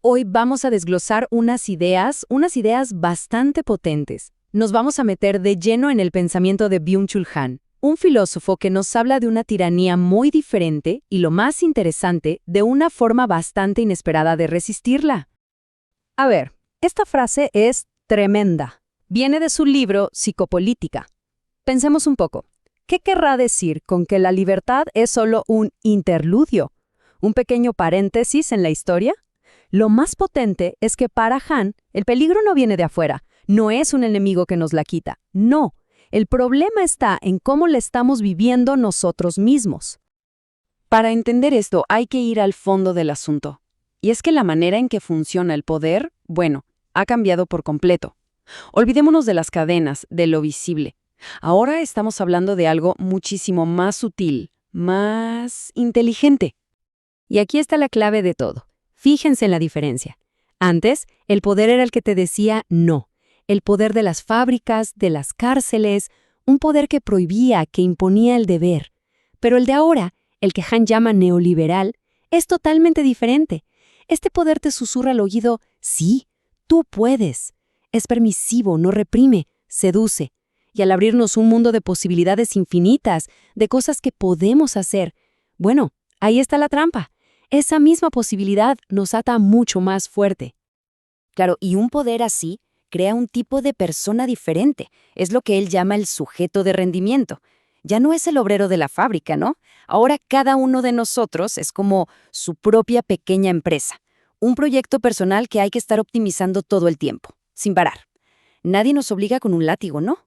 Hoy vamos a desglosar unas ideas bastante potentes. Nos vamos a meter de lleno en el pensamiento de Byung-Chul Han, un filósofo que nos habla de una tiranía muy diferente y, lo más interesante, de una forma bastante inesperada de resistirla. A ver, esta frase es tremenda. Viene de su libro Psicopolítica. Pensemos un poco. ¿Qué querrá decir con que la libertad es solo un interludio? ¿Un pequeño paréntesis en la historia? Lo más potente es que para Han, el peligro no viene de afuera, no es un enemigo que nos la quita, no. El problema está en cómo la estamos viviendo nosotros mismos. Para entender esto hay que ir al fondo del asunto. Y es que la manera en que funciona el poder, ha cambiado por completo. Olvidémonos de las cadenas, de lo visible. Ahora estamos hablando de algo muchísimo más sutil, más inteligente. Y aquí está la clave de todo. Fíjense en la diferencia. Antes, el poder era el que te decía no. El poder de las fábricas, de las cárceles, un poder que prohibía, que imponía el deber. Pero el de ahora, el que Han llama neoliberal, es totalmente diferente. Este poder te susurra al oído, sí, tú puedes. Es permisivo, no reprime, seduce. Y al abrirnos un mundo de posibilidades infinitas, de cosas que podemos hacer, bueno, ahí está la trampa. Esa misma posibilidad nos ata mucho más fuerte. Claro, y un poder así crea un tipo de persona diferente. Es lo que él llama el sujeto de rendimiento. Ya no es el obrero de la fábrica, ¿no? Ahora cada uno de nosotros es como su propia pequeña empresa. Un proyecto personal que hay que estar optimizando todo el tiempo, sin parar. Nadie nos obliga con un látigo, ¿no?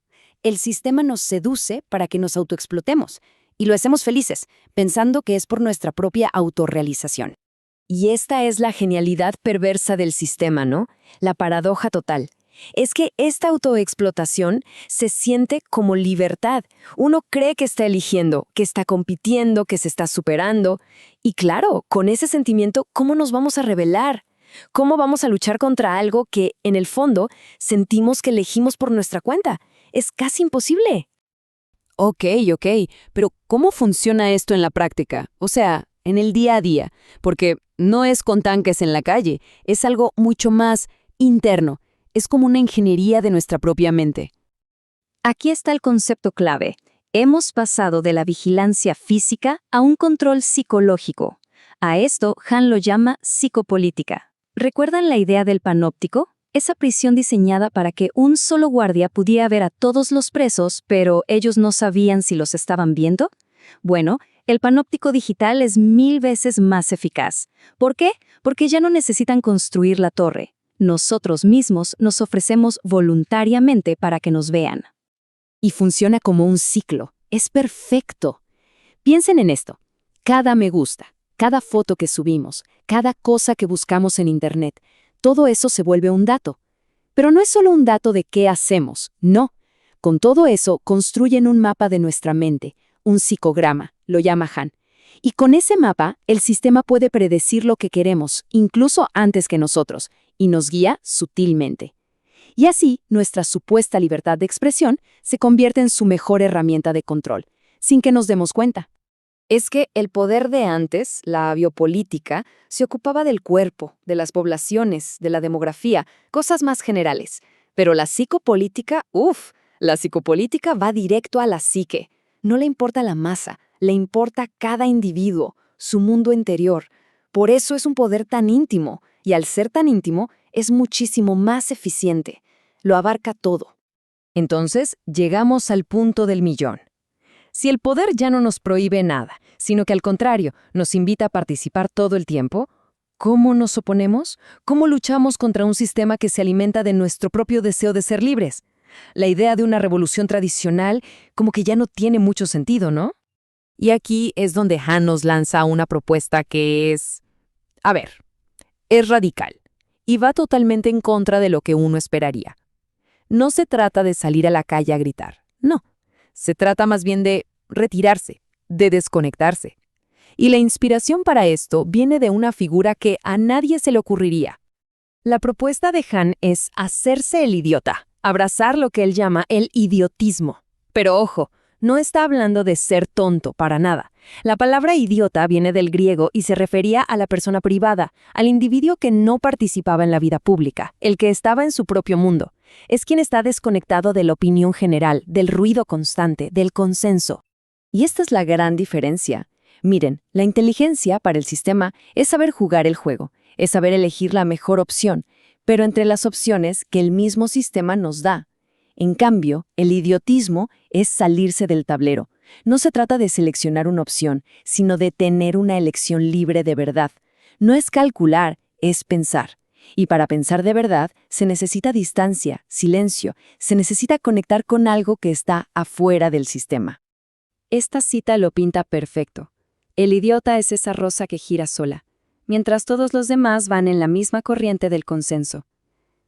El sistema nos seduce para que nos autoexplotemos. Y lo hacemos felices, pensando que es por nuestra propia autorrealización. Y esta es la genialidad perversa del sistema, ¿no? La paradoja total. Es que esta autoexplotación se siente como libertad. Uno cree que está eligiendo, que está compitiendo, que se está superando. Y claro, con ese sentimiento, ¿cómo nos vamos a rebelar? ¿Cómo vamos a luchar contra algo que, en el fondo, sentimos que elegimos por nuestra cuenta? Es casi imposible. Ok, pero ¿cómo funciona esto en la práctica? O sea, en el día a día. Porque no es con tanques en la calle, es algo mucho más interno. Es como una ingeniería de nuestra propia mente. Aquí está el concepto clave. Hemos pasado de la vigilancia física a un control psicológico. A esto Han lo llama psicopolítica. ¿Recuerdan la idea del panóptico? Esa prisión diseñada para que un solo guardia pudiera ver a todos los presos, pero ellos no sabían si los estaban viendo. Bueno, el panóptico digital es 1000 veces más eficaz. ¿Por qué? Porque ya no necesitan construir la torre. Nosotros mismos nos ofrecemos voluntariamente para que nos vean. Y funciona como un ciclo. Es perfecto. Piensen en esto. Cada me gusta, cada foto que subimos, cada cosa que buscamos en Internet, todo eso se vuelve un dato. Pero no es solo un dato de qué hacemos, no. Con todo eso construyen un mapa de nuestra mente, un psicograma, lo llama Han. Y con ese mapa, el sistema puede predecir lo que queremos, incluso antes que nosotros, y nos guía sutilmente. Y así, nuestra supuesta libertad de expresión se convierte en su mejor herramienta de control, sin que nos demos cuenta. Es que el poder de antes, la biopolítica, se ocupaba del cuerpo, de las poblaciones, de la demografía, cosas más generales. Pero la psicopolítica, la psicopolítica va directo a la psique. No le importa la masa, le importa cada individuo, su mundo interior. Por eso es un poder tan íntimo, y al ser tan íntimo, es muchísimo más eficiente. Lo abarca todo. Entonces, llegamos al punto del millón. Si el poder ya no nos prohíbe nada, sino que al contrario, nos invita a participar todo el tiempo, ¿cómo nos oponemos? ¿Cómo luchamos contra un sistema que se alimenta de nuestro propio deseo de ser libres? La idea de una revolución tradicional como que ya no tiene mucho sentido, ¿no? Y aquí es donde Han nos lanza una propuesta que es radical y va totalmente en contra de lo que uno esperaría. No se trata de salir a la calle a gritar, no. Se trata más bien de retirarse, de desconectarse. Y la inspiración para esto viene de una figura que a nadie se le ocurriría. La propuesta de Han es hacerse el idiota, abrazar lo que él llama el idiotismo. Pero ojo, no está hablando de ser tonto, para nada. La palabra idiota viene del griego y se refería a la persona privada, al individuo que no participaba en la vida pública, el que estaba en su propio mundo. Es quien está desconectado de la opinión general, del ruido constante, del consenso. Y esta es la gran diferencia. Miren, la inteligencia para el sistema es saber jugar el juego, es saber elegir la mejor opción, pero entre las opciones que el mismo sistema nos da. En cambio, el idiotismo es salirse del tablero. No se trata de seleccionar una opción, sino de tener una elección libre de verdad. No es calcular, es pensar. Y para pensar de verdad, se necesita distancia, silencio, se necesita conectar con algo que está afuera del sistema. Esta cita lo pinta perfecto. El idiota es esa rosa que gira sola, mientras todos los demás van en la misma corriente del consenso.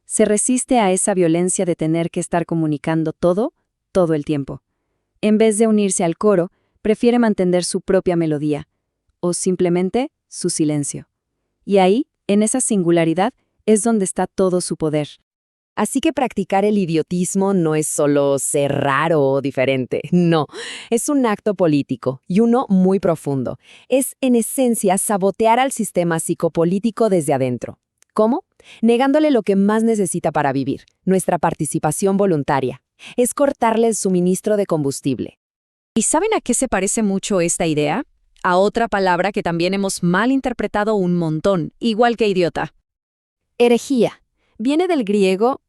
Se resiste a esa violencia de tener que estar comunicando todo el tiempo. En vez de unirse al coro, prefiere mantener su propia melodía, o simplemente su silencio. Y ahí, en esa singularidad, es donde está todo su poder. Así que practicar el idiotismo no es solo ser raro o diferente, no, es un acto político y uno muy profundo. Es, en esencia, sabotear al sistema psicopolítico desde adentro. ¿Cómo? Negándole lo que más necesita para vivir, nuestra participación voluntaria. Es cortarle el suministro de combustible. ¿Y saben a qué se parece mucho esta idea? A otra palabra que también hemos mal interpretado un montón, igual que idiota. Herejía. Viene del griego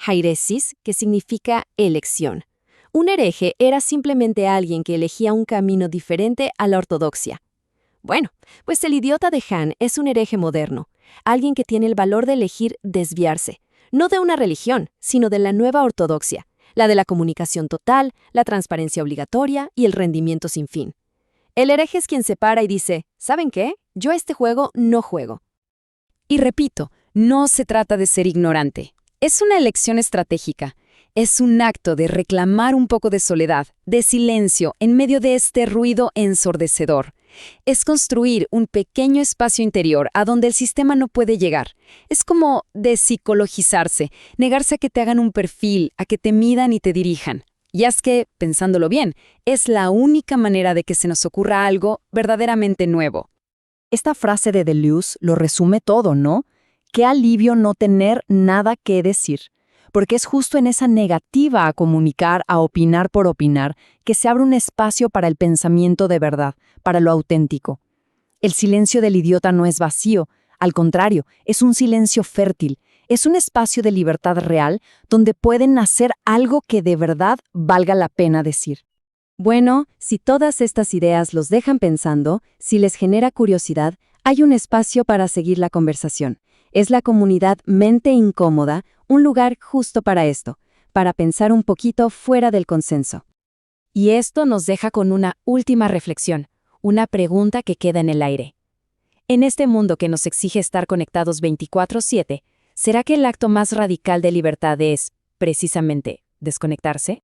hairesis, que significa elección. Un hereje era simplemente alguien que elegía un camino diferente a la ortodoxia. Bueno, pues el idiota de Han es un hereje moderno, alguien que tiene el valor de elegir desviarse, no de una religión, sino de la nueva ortodoxia, la de la comunicación total, la transparencia obligatoria y el rendimiento sin fin. El hereje es quien se para y dice, ¿saben qué? Yo a este juego no juego. Y repito, no se trata de ser ignorante. Es una elección estratégica. Es un acto de reclamar un poco de soledad, de silencio, en medio de este ruido ensordecedor. Es construir un pequeño espacio interior a donde el sistema no puede llegar. Es como despsicologizarse, negarse a que te hagan un perfil, a que te midan y te dirijan. Y es que, pensándolo bien, es la única manera de que se nos ocurra algo verdaderamente nuevo. Esta frase de Deleuze lo resume todo, ¿no? Qué alivio no tener nada que decir, porque es justo en esa negativa a comunicar, a opinar por opinar, que se abre un espacio para el pensamiento de verdad, para lo auténtico. El silencio del idiota no es vacío, al contrario, es un silencio fértil, es un espacio de libertad real donde pueden nacer algo que de verdad valga la pena decir. Bueno, si todas estas ideas los dejan pensando, si les genera curiosidad, hay un espacio para seguir la conversación. Es la comunidad Mente Incómoda, un lugar justo para esto, para pensar un poquito fuera del consenso. Y esto nos deja con una última reflexión, una pregunta que queda en el aire. En este mundo que nos exige estar conectados 24/7, ¿será que el acto más radical de libertad es, precisamente, desconectarse?